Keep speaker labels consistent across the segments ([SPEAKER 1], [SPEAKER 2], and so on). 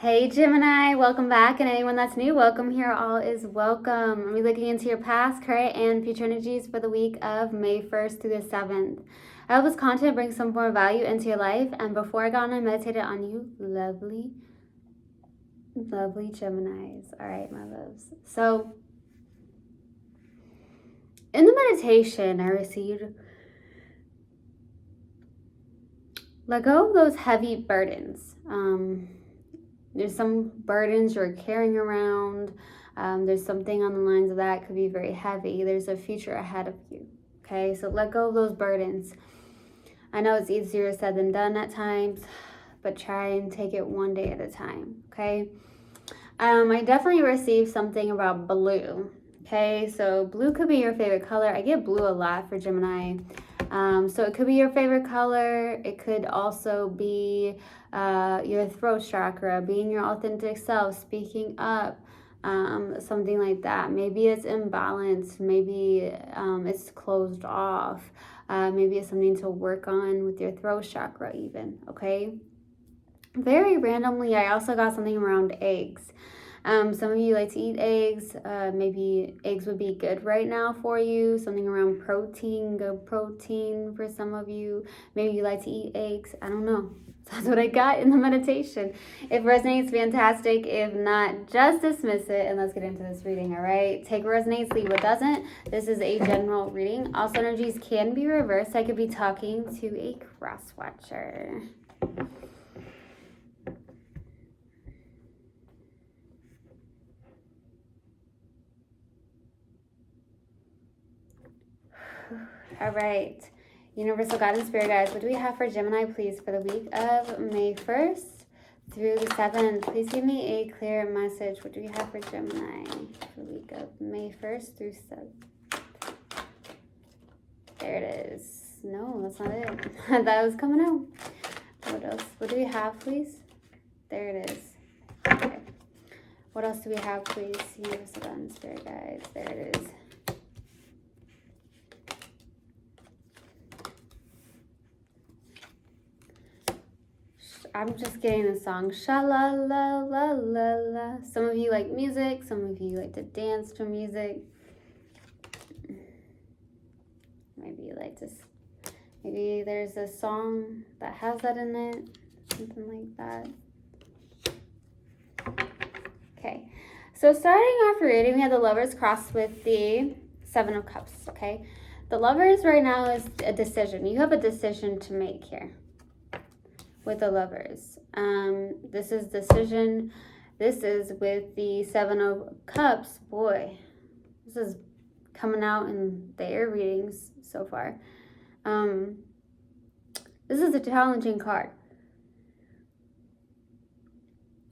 [SPEAKER 1] Hey Gemini, welcome back, and anyone that's new, welcome here. All is welcome. We're looking into your past, current, and future energies for the week of May 1st through the 7th. I hope this content brings some form of value into your life, and before I got on and meditated on you, lovely Geminis. All right, my loves. So, in the meditation, I received, let go of those heavy burdens. There's some burdens you're carrying around. There's something on the lines of that could be very heavy. There's a future ahead of you. Okay, so let go of those burdens. I know it's easier said than done at times, but try and take it one day at a time. Okay. I definitely received something about blue. Okay, so blue could be your favorite color. I get blue a lot for Gemini. So it could be your favorite color. It could also be your throat chakra, being your authentic self, speaking up, something like that. Maybe it's imbalanced. Maybe it's closed off. Maybe it's something to work on with your throat chakra even, okay? Very randomly, I also got something around eggs. Some of you like to eat eggs. Maybe eggs would be good right now for you. Something around protein, good protein for some of you. Maybe you like to eat eggs. I don't know. That's what I got in the meditation. If it resonates, fantastic. If not, just dismiss it and let's get into this reading, all right? Take what resonates, leave what doesn't. This is a general reading. Also, energies can be reversed. I could be talking to a cross watcher. All right, Universal God and Spirit guides, what do we have for Gemini, please, for the week of May 1st through the 7th? Please give me a clear message. What do we have for Gemini for the week of May 1st through 7th? There it is. No, that's not it. That was coming out. What else? What do we have, please? There it is. Okay. What else do we have, please? Universal God and Spirit guides. There it is. I'm just getting the song sha-la-la-la-la-la. Some of you like music, some of you like to dance to music. Maybe you like to, maybe there's a song that has that in it, something like that. Okay, so starting off reading, we have the Lovers crossed with the Seven of Cups, okay? The Lovers right now is a decision. You have a decision to make here. With the Lovers, this is decision. This is with the Seven of Cups. Boy, this is coming out in the air readings so far. This is a challenging card.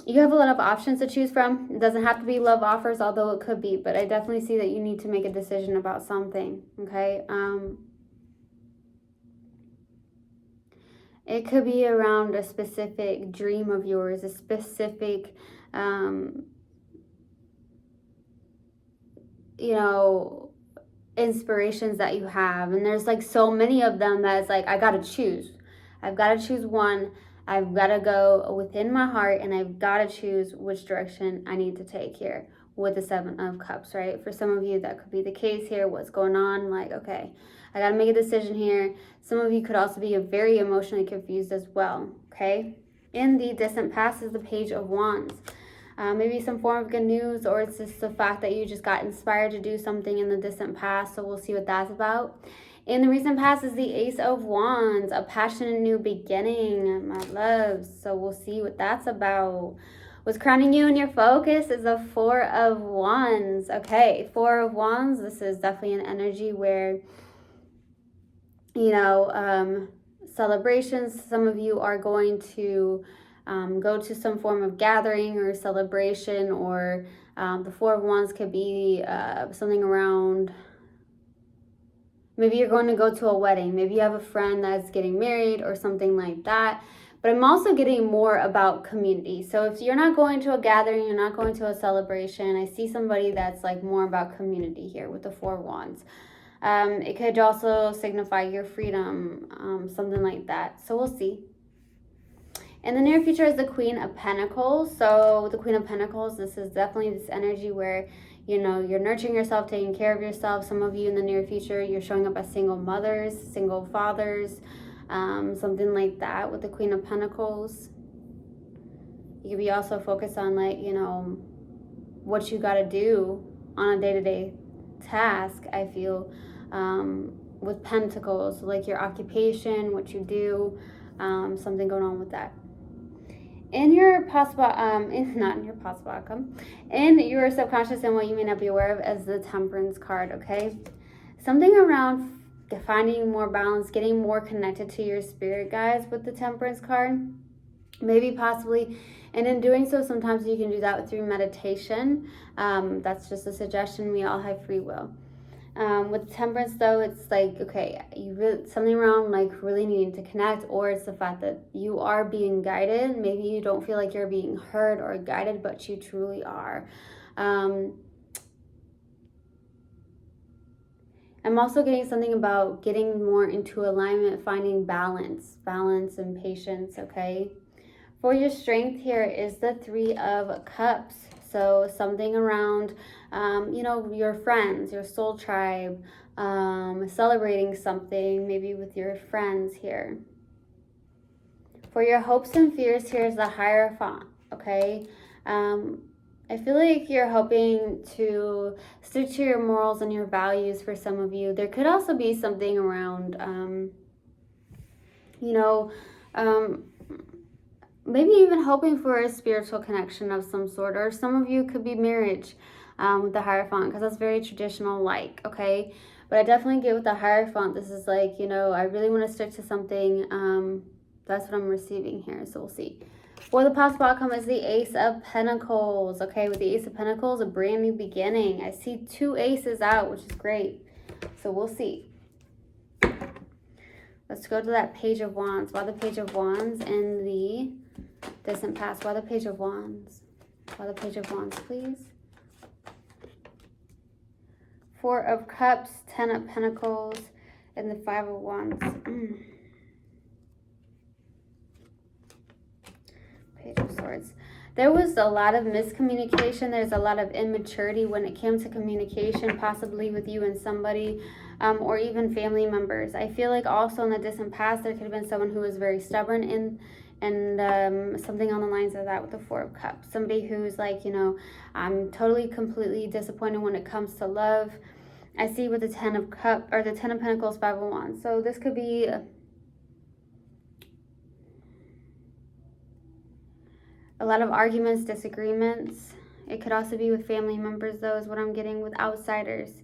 [SPEAKER 1] You have a lot of options to choose from. It doesn't have to be love offers, although it could be, but I definitely see that you need to make a decision about something, okay? It could be around a specific dream of yours, a specific, inspirations that you have. And there's like so many of them that it's like, I got to choose. I've got to choose one. I've got to go within my heart and I've got to choose which direction I need to take here with the Seven of Cups, right? For some of you, that could be the case here. What's going on? Like, okay, I got to make a decision here. Some of you could also be very emotionally confused as well, okay? In the distant past is the Page of Wands. Maybe some form of good news, or it's just the fact that you just got inspired to do something in the distant past, so we'll see what that's about. In the recent past is the Ace of Wands, a passionate new beginning, my loves, so we'll see what that's about. What's crowning you in your focus is the Four of Wands. Okay, Four of Wands, this is definitely an energy where, celebrations, some of you are going to go to some form of gathering or celebration, or the Four of Wands could be something around, maybe you're going to go to a wedding, maybe you have a friend that's getting married or something like that. But I'm also getting more about community. So if you're not going to a gathering, you're not going to a celebration, I see somebody that's like more about community here with the Four of Wands. It could also signify your freedom, something like that. So we'll see. In the near future is the Queen of Pentacles. So the Queen of Pentacles, this is definitely this energy where, you know, you're nurturing yourself, taking care of yourself. Some of you in the near future, you're showing up as single mothers, single fathers, something like that with the Queen of Pentacles. You could be also focused on, like, you know, what you got to do on a day-to-day task, I feel, with Pentacles, like your occupation, what you do, something going on with that. In your possible, not in your possible outcome, in your subconscious and what you may not be aware of is the Temperance card, okay? Something around finding more balance, getting more connected to your spirit, guys, with the Temperance card. Maybe possibly, and in doing so, sometimes you can do that through meditation. That's just a suggestion. We all have free will. With Temperance, though, it's like, okay, you really, something around like really needing to connect, or it's the fact that you are being guided. Maybe you don't feel like you're being heard or guided, but you truly are. I'm also getting something about getting more into alignment, finding balance and patience, okay? For your strength here is the Three of Cups. So something around, you know, your friends, your soul tribe, celebrating something maybe with your friends here. For your hopes and fears, here's the Hierophant, okay? I feel like you're hoping to stick to your morals and your values for some of you. There could also be something around, you know, maybe even hoping for a spiritual connection of some sort, or some of you could be marriage with the Hierophant, because that's very traditional, like, okay? But I definitely get with the Hierophant, this is like, you know, I really want to stick to something. That's what I'm receiving here, so we'll see. For the possible outcome is the Ace of Pentacles, okay? With the Ace of Pentacles, a brand new beginning. I see 2 aces out, which is great. So we'll see. Let's go to that Page of Wands. Why the Page of Wands in the distant past? Why the Page of Wands? Why the Page of Wands, please? 4 of Cups, 10 of Pentacles, and the 5 of Wands. Page of Swords. There was a lot of miscommunication. There's a lot of immaturity when it came to communication, possibly with you and somebody, or even family members. I feel like also in the distant past, there could have been someone who was very stubborn and something on the lines of that with the 4 of Cups. Somebody who's like, you know, I'm totally, completely disappointed when it comes to love. I see with the 10 of Cups, or the 10 of Pentacles, 5 of Wands. So this could be a lot of arguments, disagreements. It could also be with family members, though, is what I'm getting with outsiders.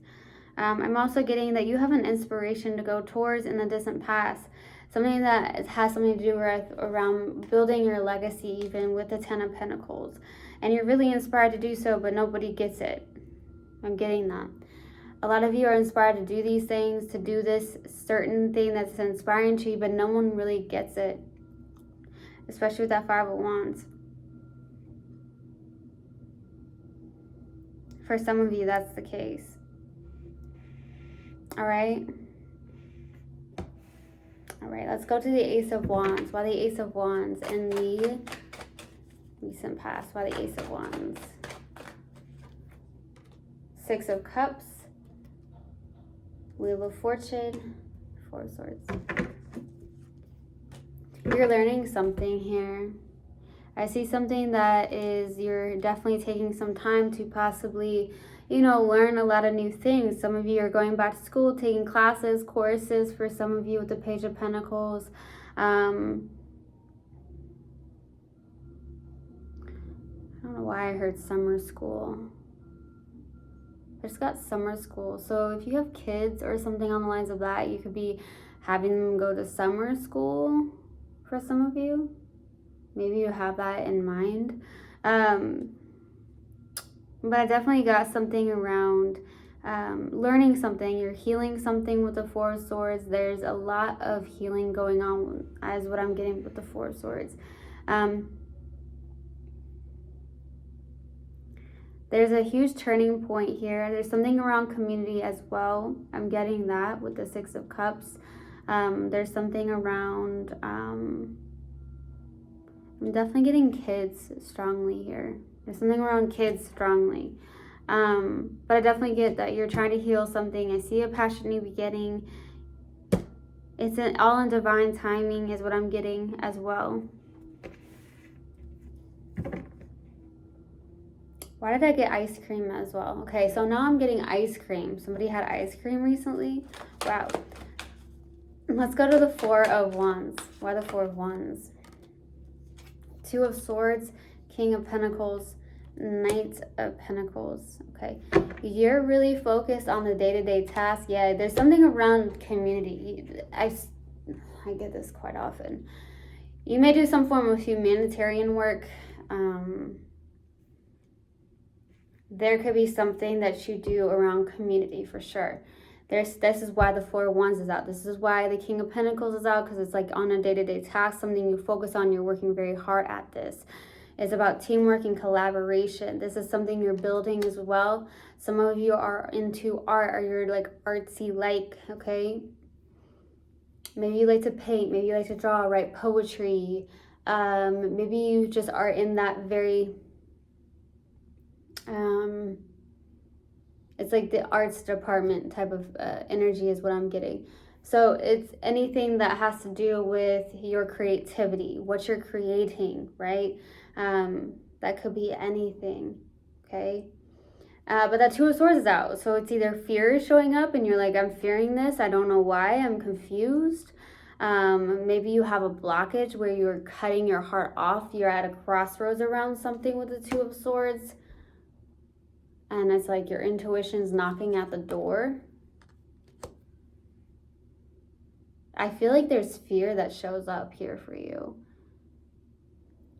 [SPEAKER 1] I'm also getting that you have an inspiration to go towards in the distant past. Something that has something to do with around building your legacy, even with the 10 of Pentacles. And you're really inspired to do so, but nobody gets it. I'm getting that. A lot of you are inspired to do these things, to do this certain thing that's inspiring to you, but no one really gets it. Especially with that 5 of Wands. For some of you, that's the case. All right. All right, let's go to the Ace of Wands. Why the Ace of Wands in the recent past? Why the Ace of Wands? 6 of Cups. Wheel of Fortune. 4 of Swords. You're learning something here. I see something that is, you're definitely taking some time to possibly, you know, learn a lot of new things. Some of you are going back to school, taking classes, courses. For some of you with the Page of Pentacles. I don't know why I heard summer school. I just got summer school. So if you have kids or something on the lines of that, you could be having them go to summer school for some of you. Maybe you have that in mind. But I definitely got something around learning something. You're healing something with the 4 of Swords. There's a lot of healing going on, as what I'm getting with the 4 of Swords. There's a huge turning point here. There's something around community as well. I'm getting that with the 6 of Cups. There's something around I'm definitely getting kids strongly here. There's something around kids strongly. But I definitely get that you're trying to heal something. I see a passion new beginning. It's all in divine timing is what I'm getting as well. Why did I get ice cream as well? Okay, so now I'm getting ice cream. Somebody had ice cream recently. Wow. Let's go to the Four of Wands. Why the Four of Wands? Two of Swords, King of Pentacles, Knight of Pentacles. Okay, you're really focused on the day-to-day task. Yeah, there's something around community. I get this quite often. You may do some form of humanitarian work. There could be something that you do around community for sure. This is why the Four of Wands is out. This is why the King of Pentacles is out, because it's like on a day-to-day task, something you focus on. You're working very hard at this. It's about teamwork and collaboration. This is something you're building as well. Some of you are into art, or you're like artsy like, okay? Maybe you like to paint, maybe you like to draw, write poetry. Maybe you just are in that very, it's like the arts department type of energy is what I'm getting. So it's anything that has to do with your creativity, what you're creating, right? That could be anything, okay? But that Two of Swords is out. So it's either fear is showing up and you're like, I'm fearing this. I don't know why. I'm confused. Maybe you have a blockage where you're cutting your heart off. You're at a crossroads around something with the Two of Swords. And it's like your intuition's knocking at the door. I feel like there's fear that shows up here for you.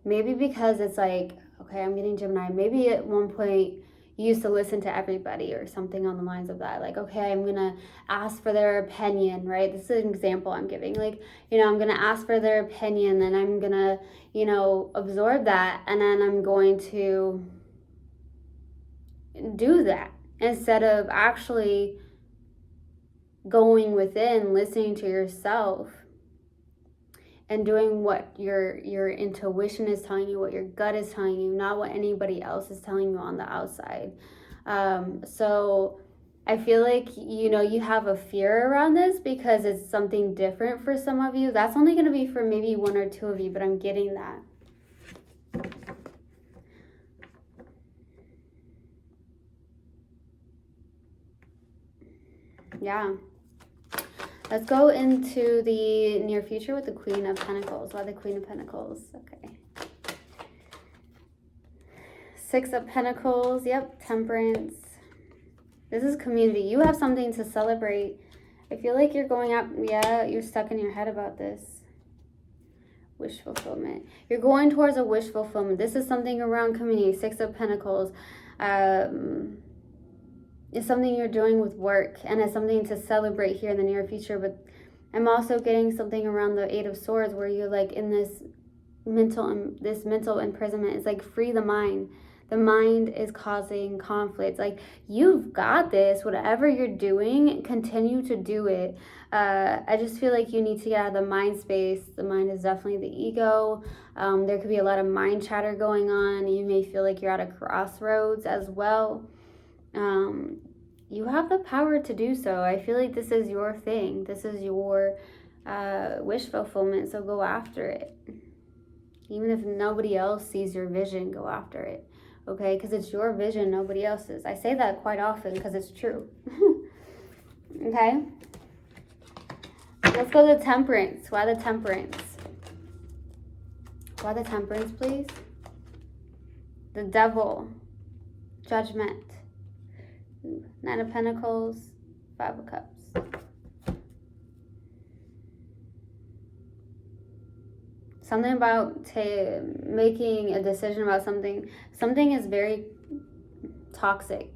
[SPEAKER 1] Maybe because it's like, okay, I'm getting Gemini. Maybe at one point you used to listen to everybody or something on the lines of that. Like, okay, I'm going to ask for their opinion, right? This is an example I'm giving. Like, I'm going to ask for their opinion and I'm going to, absorb that. And then I'm going to do that instead of actually going within, listening to yourself and doing what your intuition is telling you, what your gut is telling you, not what anybody else is telling you on the outside. So I feel like, you have a fear around this because it's something different for some of you. That's only going to be for maybe one or two of you, but I'm getting that. Yeah. Let's go into the near future with the Queen of Pentacles. Why the Queen of Pentacles? Okay. Six of Pentacles. Yep. Temperance. This is community. You have something to celebrate. I feel like you're going up. Yeah, you're stuck in your head about this. Wish fulfillment. You're going towards a wish fulfillment. This is something around community. Six of Pentacles. It's something you're doing with work, and it's something to celebrate here in the near future. But I'm also getting something around the Eight of Swords where you're like in this mental imprisonment. It's like free the mind. The mind is causing conflict. Like, you've got this. Whatever you're doing, continue to do it. I just feel like you need to get out of the mind space. The mind is definitely the ego. There could be a lot of mind chatter going on. You may feel like you're at a crossroads as well. You have the power to do so. I feel like this is your thing. This is your wish fulfillment, so go after it. Even if nobody else sees your vision, go after it, okay? Because it's your vision, nobody else's. I say that quite often because it's true. Okay? Let's go to Temperance. Why the Temperance? Why the Temperance, please? The Devil. Judgment. Nine of Pentacles, Five of Cups. Something about making a decision about something. Something is very toxic.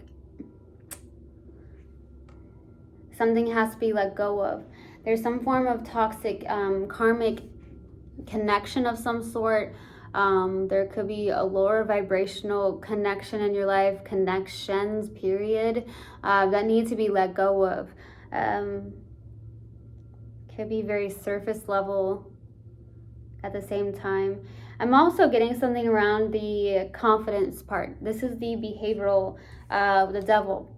[SPEAKER 1] Something has to be let go of. There's some form of toxic karmic connection of some sort. There could be a lower vibrational connection in your life, connections, period, that need to be let go of. Could be very surface level at the same time. I'm also getting something around the confidence part. This is the behavioral, the devil.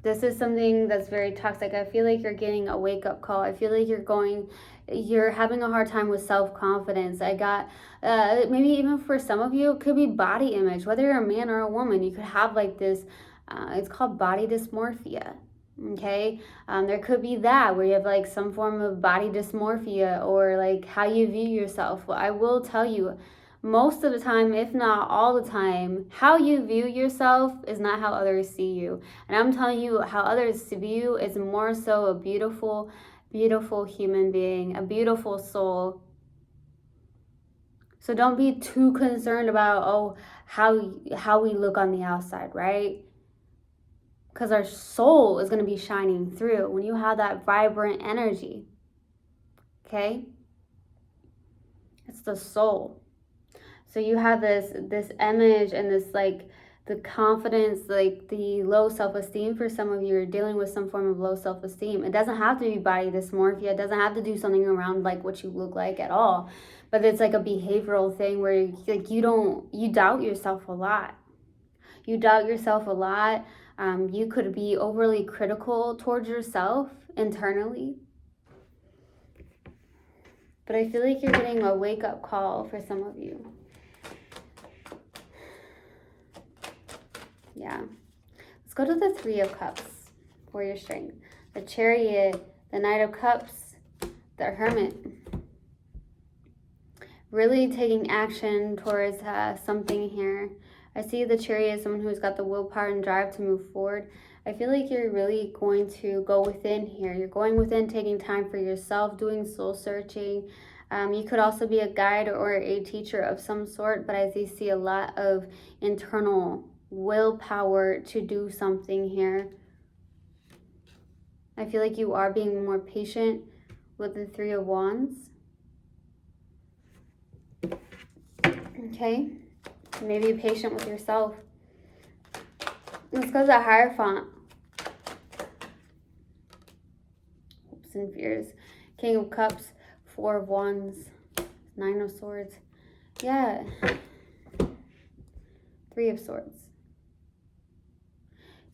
[SPEAKER 1] This is something that's very toxic. I feel like you're getting a wake-up call. I feel like you're having a hard time with self-confidence. I got, maybe even for some of you, it could be body image. Whether you're a man or a woman, you could have like this, it's called body dysmorphia. Okay, there could be that where you have like some form of body dysmorphia or like how you view yourself. Well, I will tell you, most of the time, if not all the time, how you view yourself is not how others see you. And I'm telling you, how others see you is more so a beautiful, beautiful human being, a beautiful soul. So don't be too concerned about, oh, how we look on the outside, right? Because our soul is going to be shining through when you have that vibrant energy. Okay? It's the soul. So you have this image and this like the confidence, like the low self-esteem. For some of you are dealing with some form of low self-esteem. It doesn't have to be body dysmorphia. It doesn't have to do something around like what you look like at all. But it's like a behavioral thing where like you doubt yourself a lot. You doubt yourself a lot. You could be overly critical towards yourself internally. But I feel like you're getting a wake-up call for some of you. Yeah. Let's go to the Three of Cups for your strength. The Chariot, the Knight of Cups, the Hermit. Really taking action towards something here. I see the Chariot as someone who's got the willpower and drive to move forward. I feel like you're really going to go within here. You're going within, taking time for yourself, doing soul searching. You could also be a guide or a teacher of some sort, but I see a lot of internal willpower to do something here. I feel like you are being more patient with the Three of Wands. Okay. Maybe be patient with yourself. Let's go to the Hierophant. Hopes and fears. King of Cups, Four of Wands, Nine of Swords. Yeah. Three of Swords.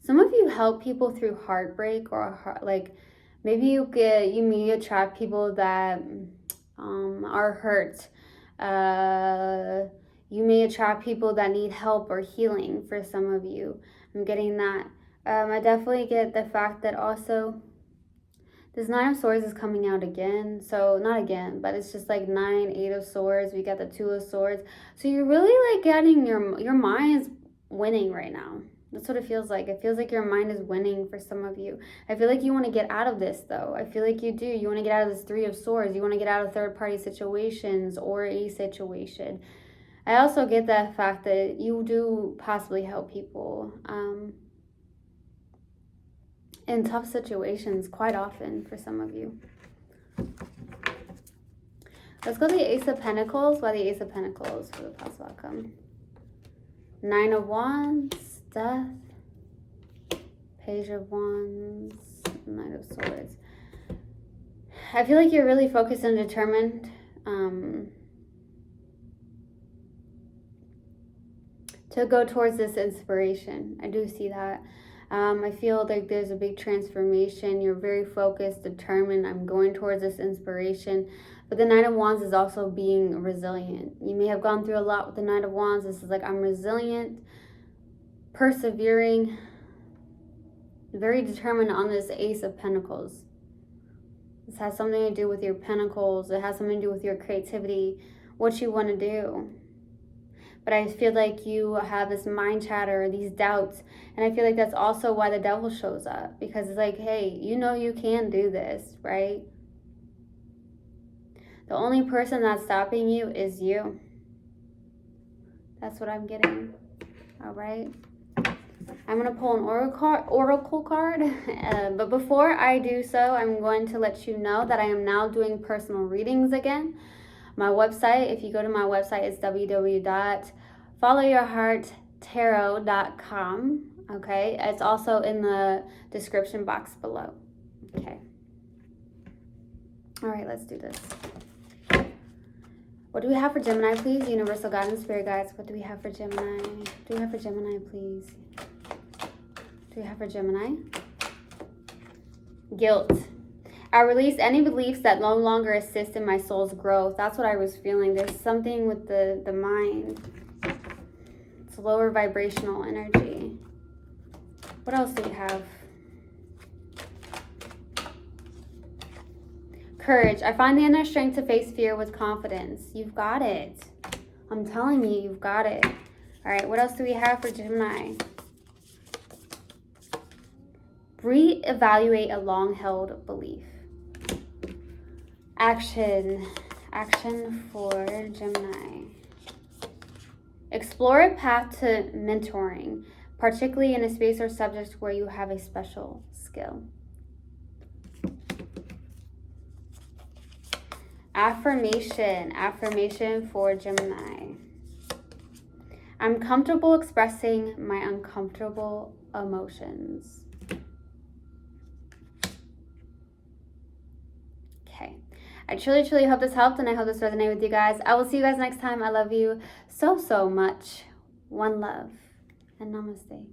[SPEAKER 1] Some of you help people through heartbreak or like maybe you may attract people that are hurt. You may attract people that need help or healing for some of you. I'm getting that. I definitely get the fact that also this Nine of Swords is coming out again. So not again, but it's just like 9, 8 of Swords. We got the 2 of Swords. So you're really like getting your mind's winning right now. That's what it feels like. It feels like your mind is winning for some of you. I feel like you want to get out of this, though. I feel like you do. You want to get out of this Three of Swords. You want to get out of third-party situations or a situation. I also get the fact that you do possibly help people in tough situations quite often for some of you. Let's go to the Ace of Pentacles. Why the Ace of Pentacles for the possible outcome? Nine of Wands, Death, Page of Wands, Knight of Swords. I feel like you're really focused and determined to go towards this inspiration. I do see that. I feel like there's a big transformation. You're very focused, determined. I'm going towards this inspiration. But the Knight of Wands is also being resilient. You may have gone through a lot with the Knight of Wands. This is like, I'm resilient, persevering, very determined on this Ace of Pentacles. This has something to do with your pentacles. It has something to do with your creativity, what you want to do. But I feel like you have this mind chatter, these doubts. And I feel like that's also why the devil shows up. Because it's like, hey, you know you can do this, right? The only person that's stopping you is you. That's what I'm getting. All right. I'm going to pull an oracle card. But before I do so, I'm going to let you know that I am now doing personal readings again. My website, if you go to my website, it's www.followyourhearttarot.com. Okay, it's also in the description box below. Okay. All right, let's do this. What do we have for Gemini, please? Universal guidance, spirit guides. What do we have for Gemini? Do we have for Gemini, please? Do we have for Gemini? Guilt. I release any beliefs that no longer assist in my soul's growth. That's what I was feeling. There's something with the mind. It's lower vibrational energy. What else do we have? Courage. I find the inner strength to face fear with confidence. You've got it. I'm telling you, you've got it. All right, what else do we have for Gemini? Reevaluate a long-held belief. Action. Action for Gemini. Explore a path to mentoring, particularly in a space or subject where you have a special skill. Affirmation. Affirmation for Gemini. I'm comfortable expressing my uncomfortable emotions. Okay. I truly, truly hope this helped, and I hope this resonated with you guys. I will see you guys next time. I love you so, so much. One love, and namaste.